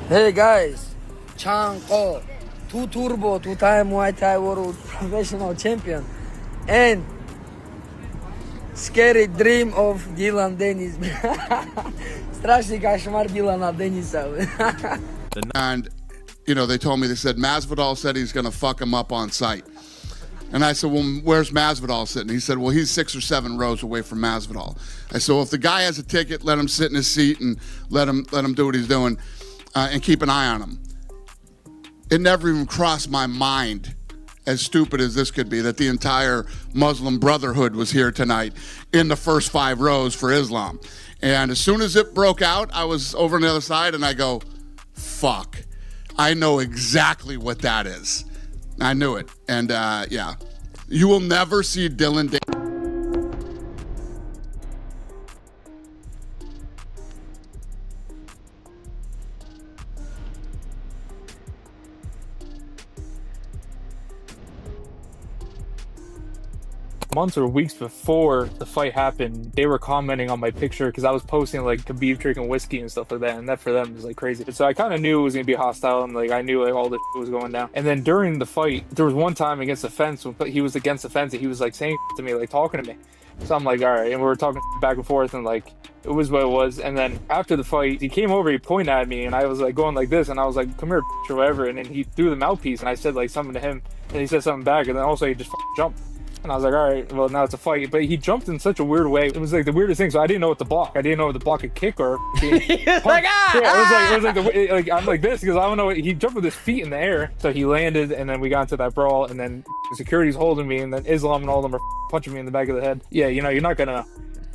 Hey guys, Chang Ko, 2 Turbo, 2-time Muay Thai World Professional Champion, and scary dream of Dylan Danis. Strašný kašmar Dylana Danisa. And, you know, they told me, they said, Masvidal said he's going to fuck him up on sight. And I said, well, where's Masvidal sitting? He said, well, he's 6 or 7 rows away from Masvidal. I said, well, if the guy has a ticket, let him sit in his seat and let him do what he's doing. And keep an eye on him. It never even crossed my mind, as stupid as this could be, that the entire Muslim Brotherhood was here tonight in the first 5 rows for Islam. And as soon as it broke out, I was over on the other side and I go, fuck, I know exactly what that is. I knew it. And yeah, you will never see Dylan Danis. Months or weeks before the fight happened, they were commenting on my picture because I was posting like Khabib drinking whiskey and stuff like that, and that for them is like crazy. So I kind of knew it was gonna be hostile, and like I knew like all this was going down. And then during the fight, there was one time against the fence when he was against the fence, and he was like saying to me, like talking to me. So I'm like, all right, and we were talking back and forth, and like it was what it was. And then after the fight, he came over, he pointed at me, and I was like going like this, and I was like, come here, or whatever. And then he threw the mouthpiece, and I said like something to him, and he said something back, and then also he just jumped. And I was like, all right, well, now it's a fight. But he jumped in such a weird way. It was like the weirdest thing. So I didn't know what to block. I didn't know what to block a kick or Like, yeah, it was like I'm like this because I don't know. He jumped with his feet in the air. So he landed, and then we got into that brawl, and then security's holding me, and then Islam and all of them are punching me in the back of the head. Yeah, you know, you're not gonna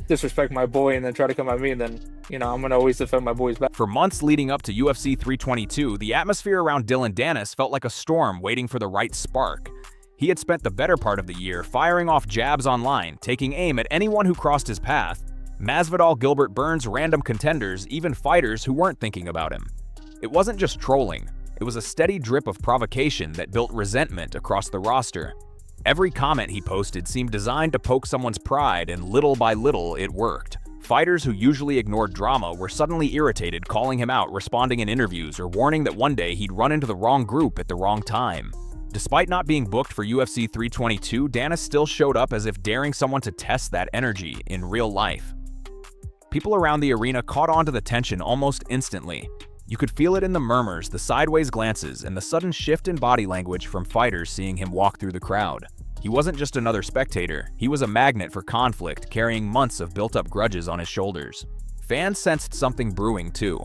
disrespect my boy and then try to come at me, and then, you know, I'm gonna always defend my boy's back. For months leading up to UFC 322, the atmosphere around Dylan Danis felt like a storm waiting for the right spark. He had spent the better part of the year firing off jabs online, taking aim at anyone who crossed his path. Masvidal, Gilbert Burns, random contenders, even fighters who weren't thinking about him. It wasn't just trolling. It was a steady drip of provocation that built resentment across the roster. Every comment he posted seemed designed to poke someone's pride, and little by little, it worked. Fighters who usually ignored drama were suddenly irritated, calling him out, responding in interviews, or warning that one day he'd run into the wrong group at the wrong time. Despite not being booked for UFC 322, Danis still showed up as if daring someone to test that energy in real life. People around the arena caught on to the tension almost instantly. You could feel it in the murmurs, the sideways glances, and the sudden shift in body language from fighters seeing him walk through the crowd. He wasn't just another spectator, he was a magnet for conflict, carrying months of built-up grudges on his shoulders. Fans sensed something brewing too.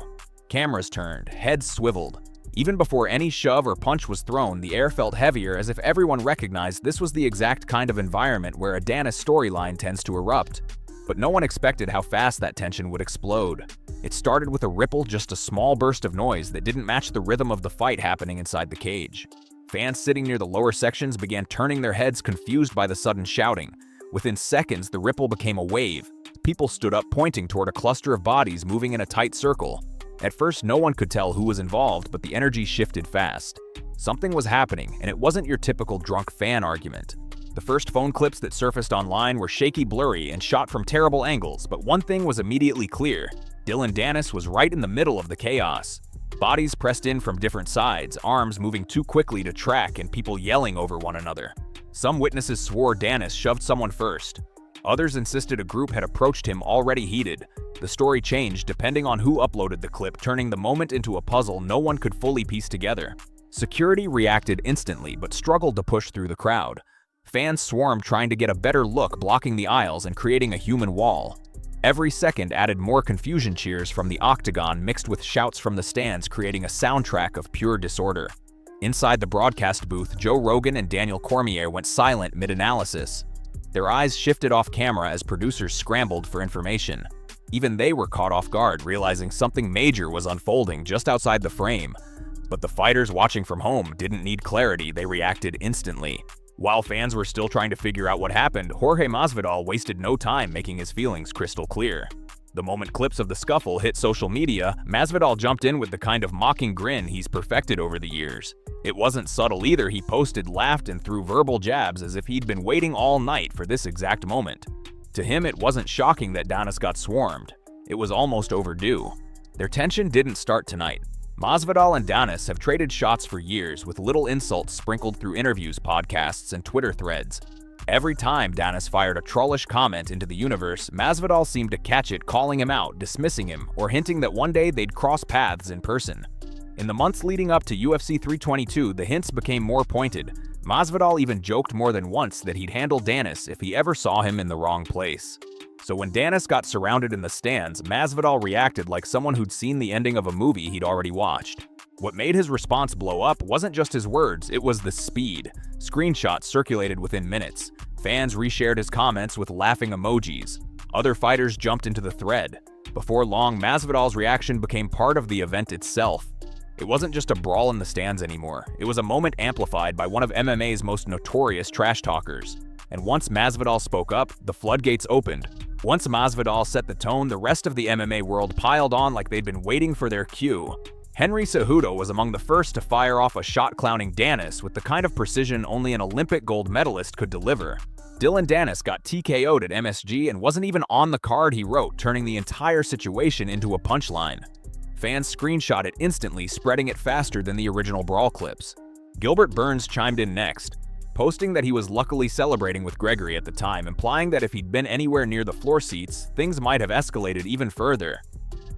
Cameras turned, heads swiveled. Even before any shove or punch was thrown, the air felt heavier, as if everyone recognized this was the exact kind of environment where a Danis storyline tends to erupt. But no one expected how fast that tension would explode. It started with a ripple, just a small burst of noise that didn't match the rhythm of the fight happening inside the cage. Fans sitting near the lower sections began turning their heads, confused by the sudden shouting. Within seconds, the ripple became a wave. People stood up, pointing toward a cluster of bodies moving in a tight circle. At first, no one could tell who was involved, but the energy shifted fast. Something was happening, and it wasn't your typical drunk fan argument. The first phone clips that surfaced online were shaky, blurry, and shot from terrible angles, but one thing was immediately clear. Dylan Danis was right in the middle of the chaos. Bodies pressed in from different sides, arms moving too quickly to track, and people yelling over one another. Some witnesses swore Danis shoved someone first. Others insisted a group had approached him already heated. The story changed depending on who uploaded the clip, turning the moment into a puzzle no one could fully piece together. Security reacted instantly, but struggled to push through the crowd. Fans swarmed, trying to get a better look, blocking the aisles and creating a human wall. Every second added more confusion. Cheers from the octagon mixed with shouts from the stands, creating a soundtrack of pure disorder. Inside the broadcast booth, Joe Rogan and Daniel Cormier went silent mid-analysis. Their eyes shifted off camera as producers scrambled for information. Even they were caught off guard, realizing something major was unfolding just outside the frame. But the fighters watching from home didn't need clarity, they reacted instantly. While fans were still trying to figure out what happened, Jorge Masvidal wasted no time making his feelings crystal clear. The moment clips of the scuffle hit social media, Masvidal jumped in with the kind of mocking grin he's perfected over the years. It wasn't subtle either. He posted, laughed, and threw verbal jabs as if he'd been waiting all night for this exact moment. To him, it wasn't shocking that Danis got swarmed. It was almost overdue. Their tension didn't start tonight. Masvidal and Danis have traded shots for years, with little insults sprinkled through interviews, podcasts, and Twitter threads. Every time Danis fired a trollish comment into the universe, Masvidal seemed to catch it, calling him out, dismissing him, or hinting that one day they'd cross paths in person. In the months leading up to UFC 322, the hints became more pointed. Masvidal even joked more than once that he'd handle Danis if he ever saw him in the wrong place. So when Danis got surrounded in the stands, Masvidal reacted like someone who'd seen the ending of a movie he'd already watched. What made his response blow up wasn't just his words, it was the speed. Screenshots circulated within minutes. Fans reshared his comments with laughing emojis. Other fighters jumped into the thread. Before long, Masvidal's reaction became part of the event itself. It wasn't just a brawl in the stands anymore. It was a moment amplified by one of MMA's most notorious trash talkers. And once Masvidal spoke up, the floodgates opened. Once Masvidal set the tone, the rest of the MMA world piled on like they'd been waiting for their cue. Henry Cejudo was among the first to fire off a shot clowning Danis with the kind of precision only an Olympic gold medalist could deliver. Dylan Danis got TKO'd at MSG and wasn't even on the card, he wrote, turning the entire situation into a punchline. Fans screenshot it instantly, spreading it faster than the original Brawl clips. Gilbert Burns chimed in next, posting that he was luckily celebrating with Gregory at the time, implying that if he'd been anywhere near the floor seats, things might have escalated even further.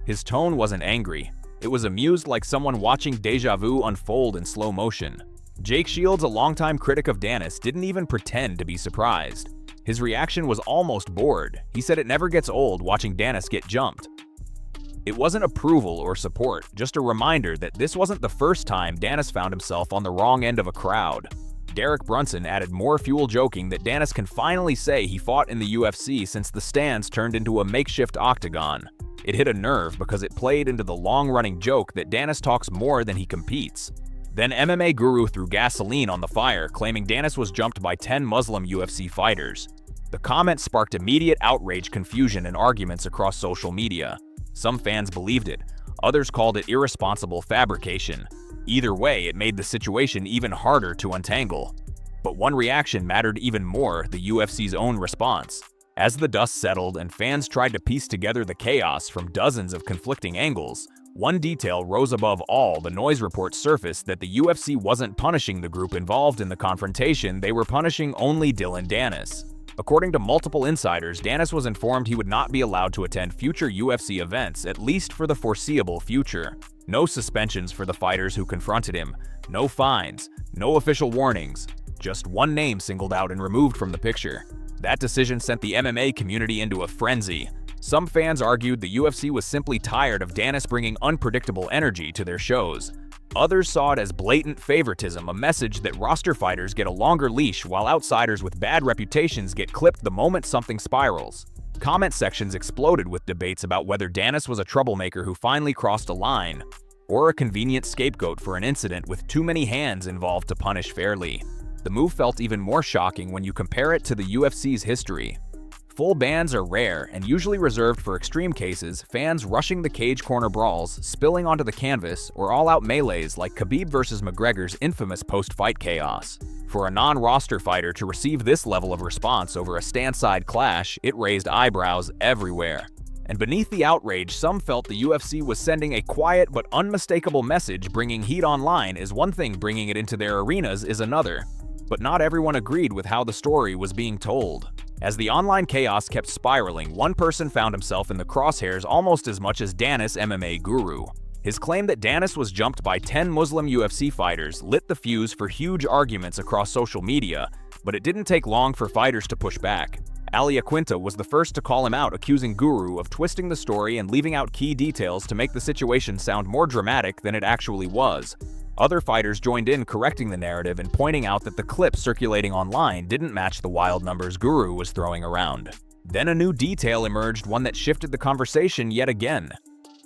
His tone wasn't angry. It was amused, like someone watching deja vu unfold in slow motion. Jake Shields, a longtime critic of Danis, didn't even pretend to be surprised. His reaction was almost bored. He said it never gets old watching Danis get jumped. It wasn't approval or support, just a reminder that this wasn't the first time Danis found himself on the wrong end of a crowd. Derek Brunson added more fuel, joking that Danis can finally say he fought in the UFC since the stands turned into a makeshift octagon. It hit a nerve because it played into the long-running joke that Danis talks more than he competes. Then MMA Guru threw gasoline on the fire, claiming Danis was jumped by 10 Muslim UFC fighters. The comment sparked immediate outrage, confusion, and arguments across social media. Some fans believed it. Others called it irresponsible fabrication. Either way, it made the situation even harder to untangle. But one reaction mattered even more, the UFC's own response. As the dust settled and fans tried to piece together the chaos from dozens of conflicting angles, one detail rose above all. The noise reports surfaced that the UFC wasn't punishing the group involved in the confrontation, they were punishing only Dylan Danis. According to multiple insiders, Danis was informed he would not be allowed to attend future UFC events, at least for the foreseeable future. No suspensions for the fighters who confronted him, no fines, no official warnings, just one name singled out and removed from the picture. That decision sent the MMA community into a frenzy. Some fans argued the UFC was simply tired of Danis bringing unpredictable energy to their shows. Others saw it as blatant favoritism, a message that roster fighters get a longer leash while outsiders with bad reputations get clipped the moment something spirals. Comment sections exploded with debates about whether Danis was a troublemaker who finally crossed a line, or a convenient scapegoat for an incident with too many hands involved to punish fairly. The move felt even more shocking when you compare it to the UFC's history. Full bans are rare and usually reserved for extreme cases, fans rushing the cage corner brawls, spilling onto the canvas, or all-out melees like Khabib vs. McGregor's infamous post-fight chaos. For a non-roster fighter to receive this level of response over a stand-side clash, it raised eyebrows everywhere. And beneath the outrage, some felt the UFC was sending a quiet but unmistakable message. Bringing heat online is one thing, bringing it into their arenas is another. But not everyone agreed with how the story was being told. As the online chaos kept spiraling, one person found himself in the crosshairs almost as much as Danis, MMA guru. His claim that Danis was jumped by 10 Muslim UFC fighters lit the fuse for huge arguments across social media, but it didn't take long for fighters to push back. Ali Aquinta was the first to call him out, accusing Guru of twisting the story and leaving out key details to make the situation sound more dramatic than it actually was. Other fighters joined in, correcting the narrative and pointing out that the clips circulating online didn't match the wild numbers Guru was throwing around. Then a new detail emerged, one that shifted the conversation yet again.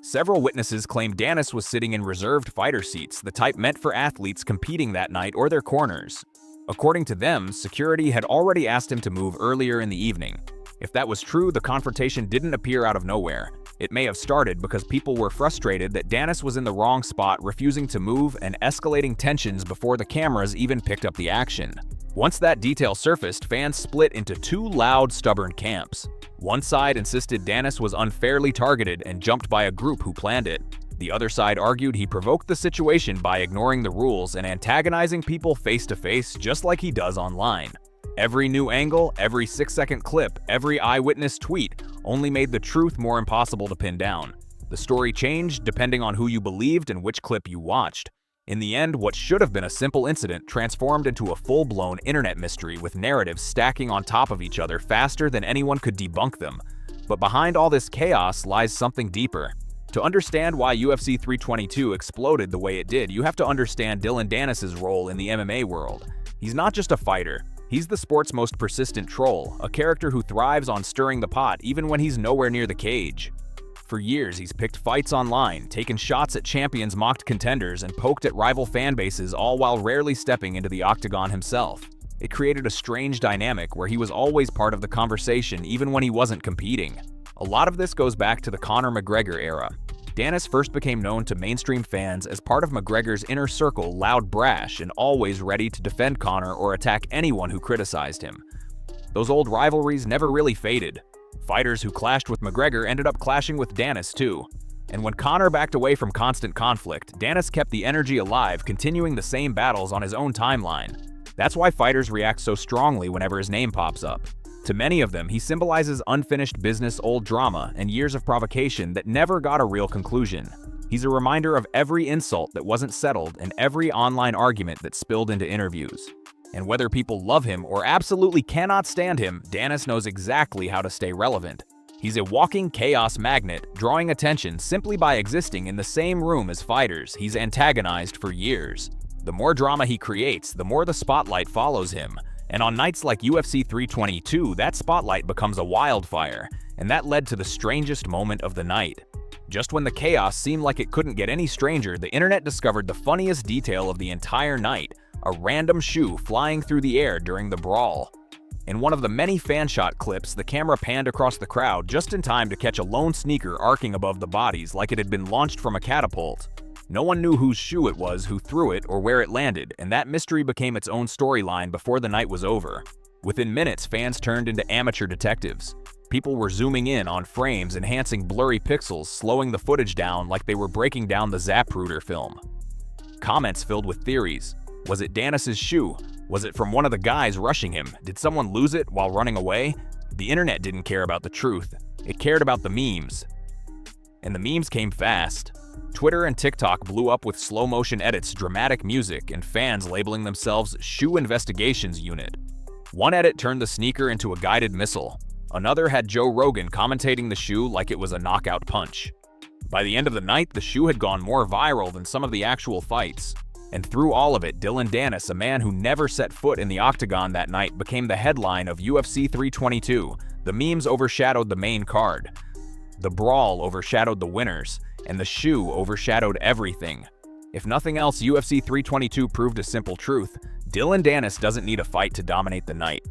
Several witnesses claimed Danis was sitting in reserved fighter seats, the type meant for athletes competing that night or their corners. According to them, security had already asked him to move earlier in the evening. If that was true, the confrontation didn't appear out of nowhere. It may have started because people were frustrated that Danis was in the wrong spot, refusing to move, and escalating tensions before the cameras even picked up the action. Once that detail surfaced, fans split into two loud, stubborn camps. One side insisted Danis was unfairly targeted and jumped by a group who planned it. The other side argued he provoked the situation by ignoring the rules and antagonizing people face-to-face just like he does online. Every new angle, every 6-second clip, every eyewitness tweet only made the truth more impossible to pin down. The story changed depending on who you believed and which clip you watched. In the end, what should have been a simple incident transformed into a full-blown internet mystery with narratives stacking on top of each other faster than anyone could debunk them. But behind all this chaos lies something deeper. To understand why UFC 322 exploded the way it did, you have to understand Dylan Danis' role in the MMA world. He's not just a fighter. He's the sport's most persistent troll, a character who thrives on stirring the pot even when he's nowhere near the cage. For years, he's picked fights online, taken shots at champions, mocked contenders, and poked at rival fan bases, all while rarely stepping into the octagon himself. It created a strange dynamic where he was always part of the conversation even when he wasn't competing. A lot of this goes back to the Conor McGregor era. Danis first became known to mainstream fans as part of McGregor's inner circle, loud, brash, and always ready to defend Conor or attack anyone who criticized him. Those old rivalries never really faded. Fighters who clashed with McGregor ended up clashing with Danis too. And when Conor backed away from constant conflict, Danis kept the energy alive, continuing the same battles on his own timeline. That's why fighters react so strongly whenever his name pops up. To many of them, he symbolizes unfinished business, old drama, and years of provocation that never got a real conclusion. He's a reminder of every insult that wasn't settled and every online argument that spilled into interviews. And whether people love him or absolutely cannot stand him, Danis knows exactly how to stay relevant. He's a walking chaos magnet, drawing attention simply by existing in the same room as fighters he's antagonized for years. The more drama he creates, the more the spotlight follows him. And on nights like UFC 322, that spotlight becomes a wildfire, and that led to the strangest moment of the night. Just when the chaos seemed like it couldn't get any stranger, the internet discovered the funniest detail of the entire night: a random shoe flying through the air during the brawl. In one of the many fan shot clips, the camera panned across the crowd just in time to catch a lone sneaker arcing above the bodies like it had been launched from a catapult. No one knew whose shoe it was, who threw it, or where it landed, and that mystery became its own storyline before the night was over. Within minutes, fans turned into amateur detectives. People were zooming in on frames, enhancing blurry pixels, slowing the footage down like they were breaking down the Zapruder film. Comments filled with theories. Was it Danis' shoe? Was it from one of the guys rushing him? Did someone lose it while running away? The internet didn't care about the truth. It cared about the memes. And the memes came fast. Twitter and TikTok blew up with slow-motion edits, dramatic music, and fans labeling themselves Shoe Investigations Unit. One edit turned the sneaker into a guided missile. Another had Joe Rogan commentating the shoe like it was a knockout punch. By the end of the night, the shoe had gone more viral than some of the actual fights. And through all of it, Dylan Danis, a man who never set foot in the octagon that night, became the headline of UFC 322. The memes overshadowed the main card. The brawl overshadowed the winners, and the shoe overshadowed everything. If nothing else, UFC 322 proved a simple truth: Dylan Danis doesn't need a fight to dominate the night.